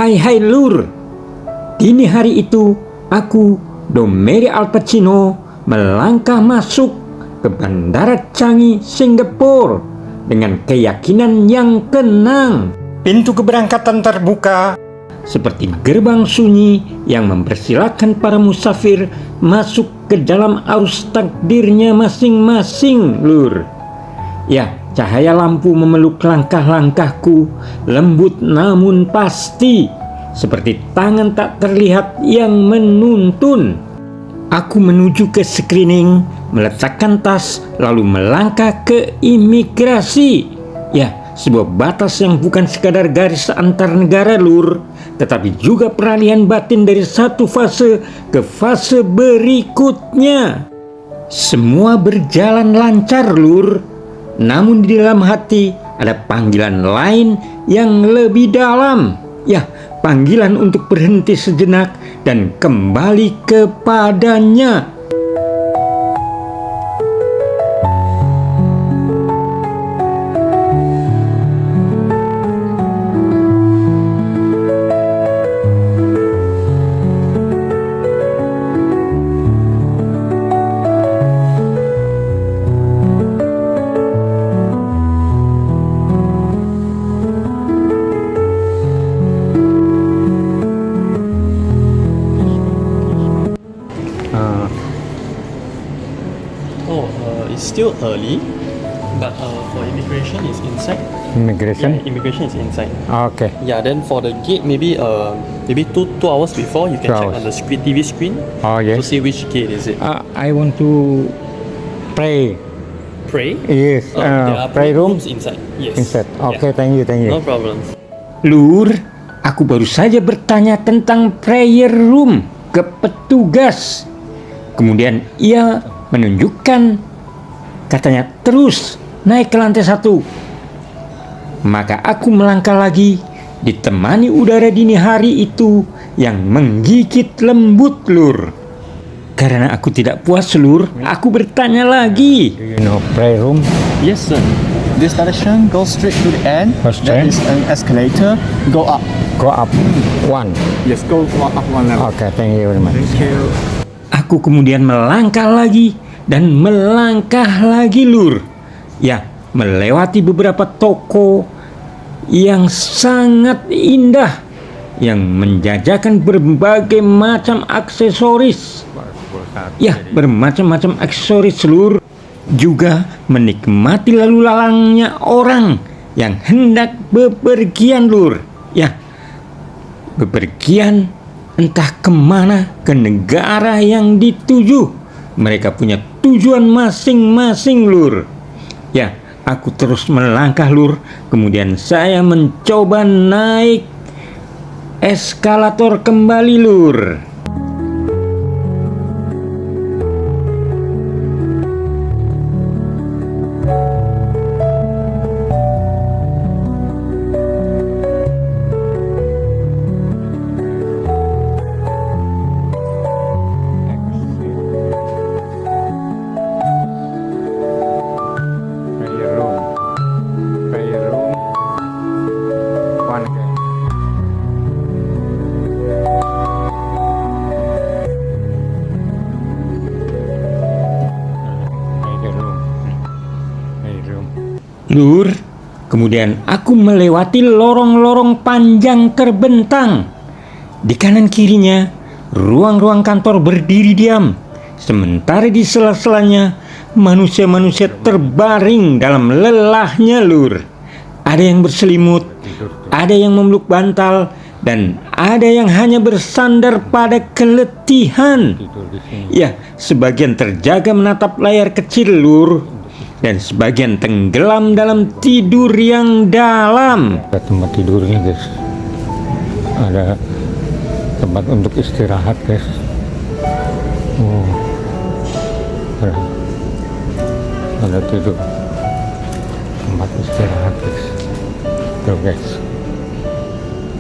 Hai Lur. Dini hari itu aku, Domeri Al Pacino, melangkah masuk ke Bandara Changi, Singapura dengan keyakinan yang tenang. Pintu keberangkatan terbuka seperti gerbang sunyi yang mempersilahkan para musafir masuk ke dalam arus takdirnya masing-masing, Lur. Ya, cahaya lampu memeluk langkah-langkahku, lembut namun pasti, seperti tangan tak terlihat yang menuntun. Aku menuju ke screening, meletakkan tas, lalu melangkah ke imigrasi. Ya, sebuah batas yang bukan sekadar garis antar negara, Lur, tetapi juga peralihan batin dari satu fase ke fase berikutnya. Semua berjalan lancar, Lur. Namun di dalam hati ada panggilan lain yang lebih dalam. Ya, panggilan untuk berhenti sejenak dan kembali kepadanya. It's still early, but for immigration is inside. Immigration? Yeah, immigration is inside. Okay. Yeah, then for the gate, maybe two hours before you can check on the screen, TV screen. Oh yes. To see which gate is it. I want to pray. Pray? Yes. There are Pray rooms inside. Yes. inside. Okay, Yeah. thank you. No problem. Lur, aku baru saja bertanya tentang prayer room ke petugas. Kemudian ia menunjukkan, katanya terus naik ke lantai 1. Maka aku melangkah lagi, ditemani udara dini hari itu yang menggigit lembut, Lur. Karena aku tidak puas, Lur, aku bertanya lagi. Do you know prayer room? Yes, sir. This direction goes straight to the end. Go straight? There is an escalator. Go up. Go up one. Yes, go up one level. Okay, thank you very much. Thank you. Aku kemudian melangkah lagi dan melangkah lagi, Lur. Ya, melewati beberapa toko yang sangat indah, yang menjajakan berbagai macam aksesoris. Ya, bermacam-macam aksesoris, Lur. Juga menikmati lalu lalangnya orang yang hendak bepergian, Lur. Ya, bepergian entah kemana, ke negara yang dituju. Mereka punya tujuan masing-masing, Lur. Ya, aku terus melangkah, Lur. Kemudian saya mencoba naik eskalator kembali, Lur. Prayer room one again. Prayer room. Lur, kemudian aku melewati lorong-lorong panjang terbentang. Di kanan kirinya, ruang-ruang kantor berdiri diam. Sementara di sela-selanya, manusia-manusia terbaring dalam lelahnya, Lur. Ada yang berselimut, ada yang memeluk bantal, dan ada yang hanya bersandar pada keletihan. Ya, sebagian terjaga menatap layar kecil, Lur, dan sebagian tenggelam dalam tidur yang dalam. Ada tempat tidurnya, guys. Ada tempat untuk istirahat, guys. Oh, ada tidur, tempat istirahat, guys. Tuh, guys,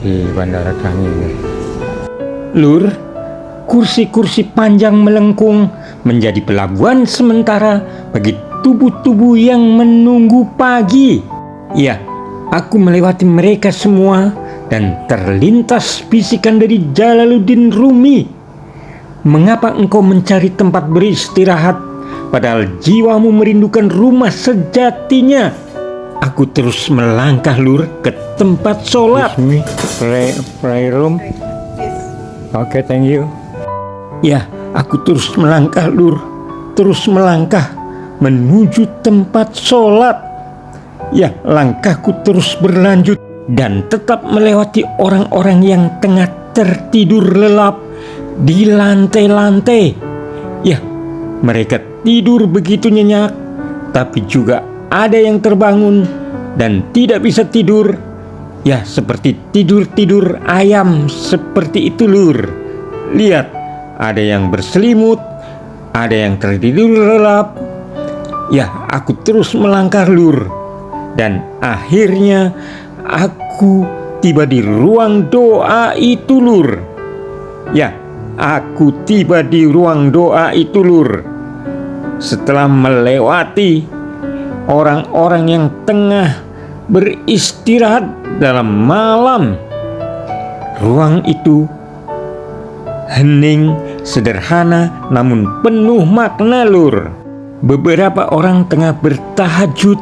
di Bandara Changi, guys. Lur, kursi-kursi panjang melengkung menjadi pelabuhan sementara bagi tubuh-tubuh yang menunggu pagi. Ya, aku melewati mereka semua dan terlintas bisikan dari Jalaluddin Rumi. Mengapa engkau mencari tempat beristirahat, padahal jiwamu merindukan rumah sejatinya? Aku terus melangkah Lur ke tempat sholat. Me, prayer room. Okay, thank you. Ya, aku terus melangkah Lur, terus melangkah menuju tempat sholat. Ya, langkahku terus berlanjut dan tetap melewati orang-orang yang tengah tertidur lelap di lantai-lantai. Ya, mereka tidur begitu nyenyak, tapi juga ada yang terbangun dan tidak bisa tidur. Ya, seperti tidur-tidur ayam seperti itu Lur. Lihat, ada yang berselimut, ada yang tertidur lelap. Ya, aku terus melangkah Lur, dan akhirnya aku tiba di ruang doa itu Lur. Ya, aku tiba di ruang doa itu Lur. Setelah melewati orang-orang yang tengah beristirahat dalam malam, ruang itu hening, sederhana, namun penuh makna Lur. Beberapa orang tengah bertahajud,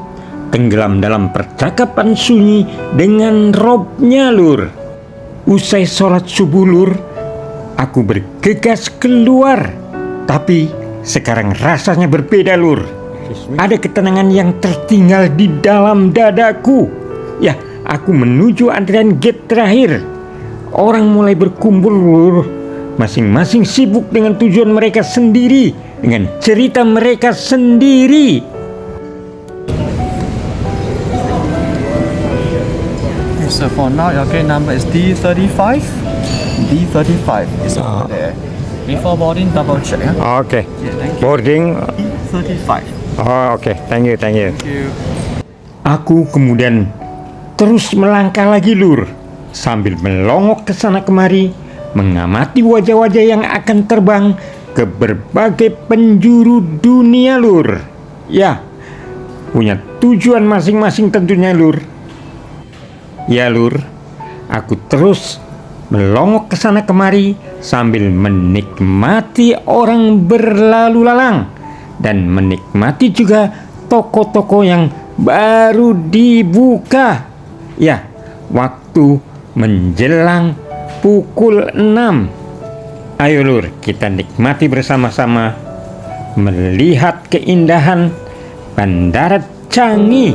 tenggelam dalam percakapan sunyi dengan robnya Lur. Usai sholat subuh Lur, aku bergegas keluar. Tapi sekarang rasanya berbeda Lur. Ada ketenangan yang tertinggal di dalam dadaku. Ya, aku menuju antrian gate terakhir. Orang mulai berkumpul Lur. Masing-masing sibuk dengan tujuan mereka sendiri, dengan cerita mereka sendiri. So for now, your gate number is D35. D35 is over there. Before boarding, double check. Huh? Okay. Yeah, thank you. Boarding. D35. Oh, okay. Thank you. Thank you. Aku kemudian terus melangkah lagi Lur, sambil melongok ke sana kemari, mengamati wajah-wajah yang akan terbang ke berbagai penjuru dunia Lur. Ya, punya tujuan masing-masing tentunya Lur. Ya Lur, aku terus melongok ke sana kemari sambil menikmati orang berlalu lalang dan menikmati juga toko-toko yang baru dibuka. Ya, waktu menjelang pukul 6. Ayo Lur, kita nikmati bersama-sama melihat keindahan Bandara Changi.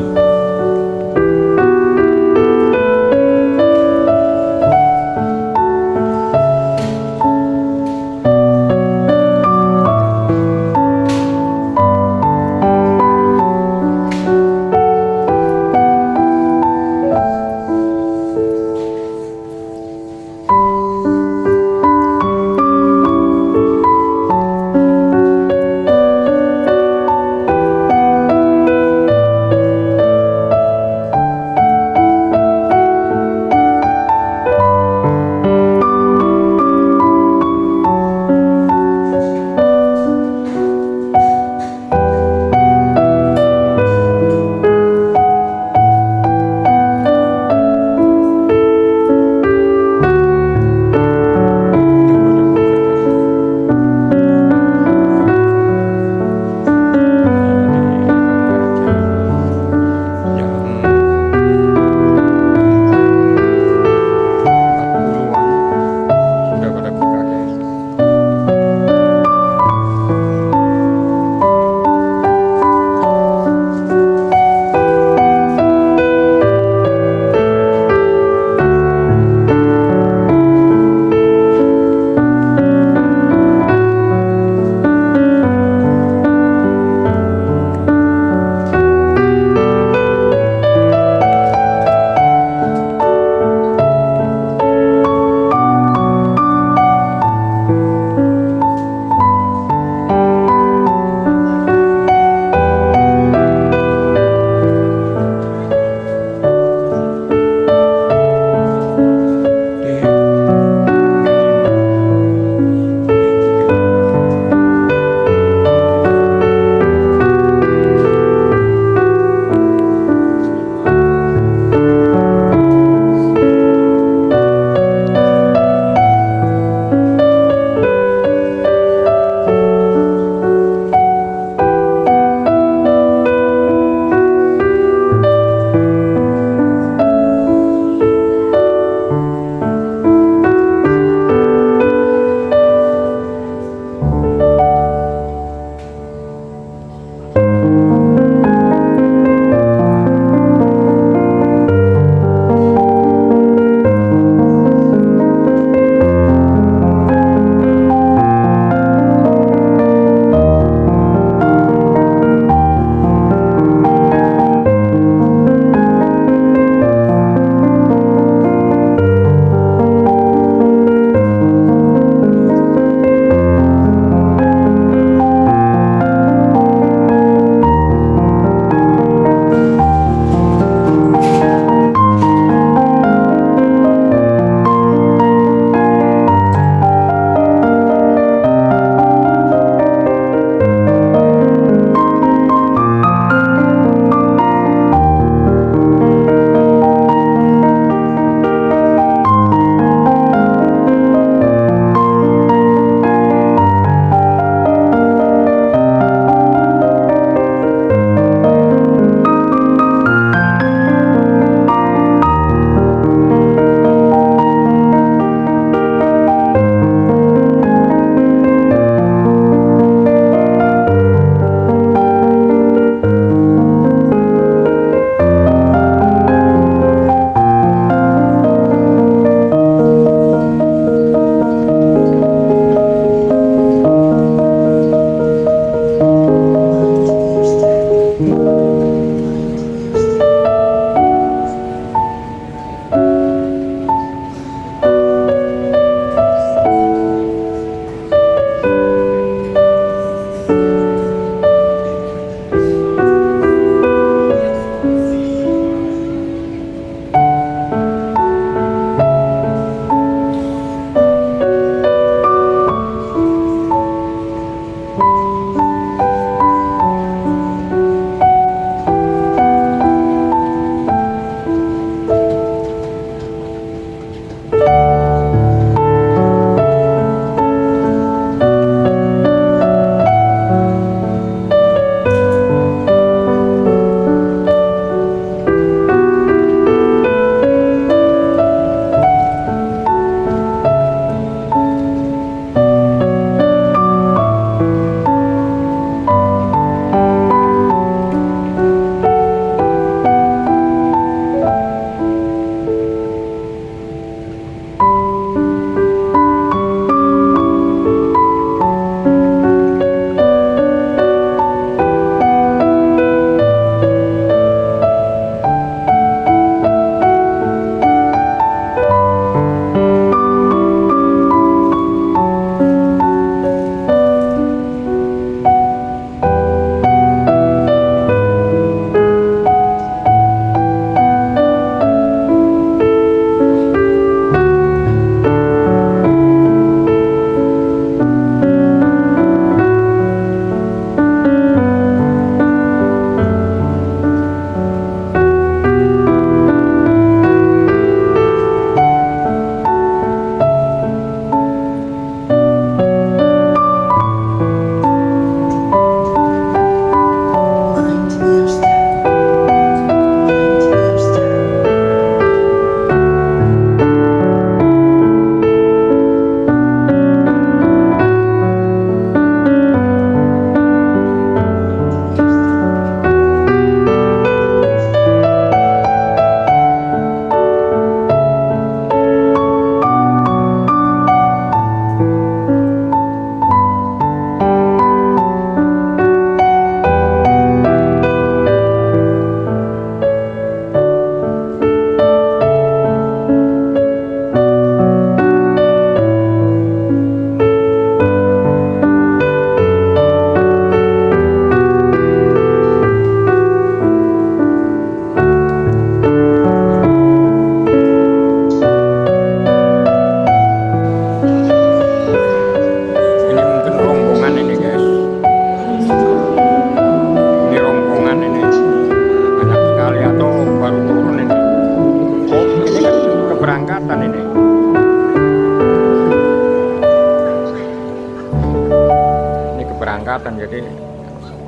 keberangkatan, jadi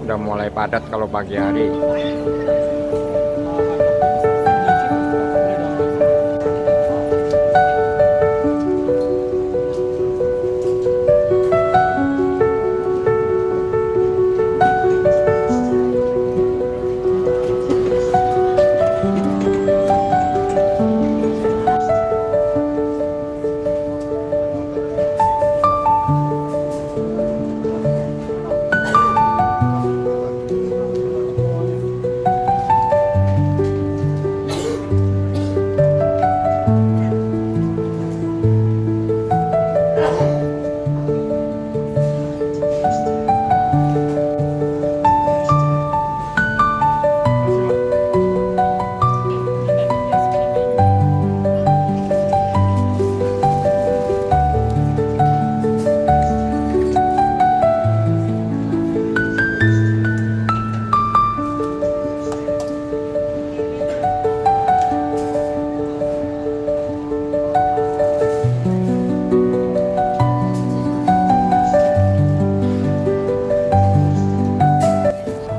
udah mulai padat kalau pagi hari.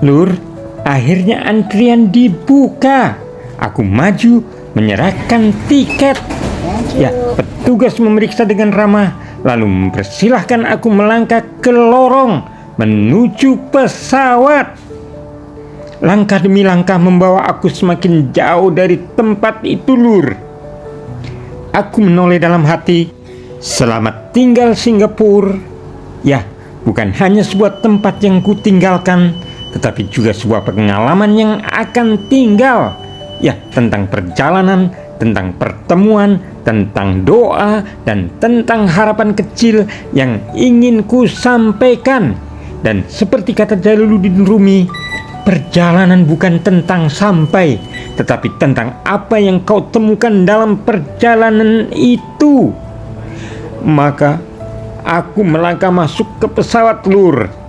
Lur, akhirnya antrian dibuka. Aku maju menyerahkan tiket. Ya, petugas memeriksa dengan ramah, lalu mempersilahkan aku melangkah ke lorong menuju pesawat. Langkah demi langkah membawa aku semakin jauh dari tempat itu, Lur. Aku menoleh dalam hati, selamat tinggal Singapura. Ya, bukan hanya sebuah tempat yang kutinggalkan, tetapi juga sebuah pengalaman yang akan tinggal. Ya, tentang perjalanan, tentang pertemuan, tentang doa, dan tentang harapan kecil yang ingin ku sampaikan. Dan seperti kata Jalaluddin Rumi, perjalanan bukan tentang sampai, tetapi tentang apa yang kau temukan dalam perjalanan itu. Maka aku melangkah masuk ke pesawat, Lur.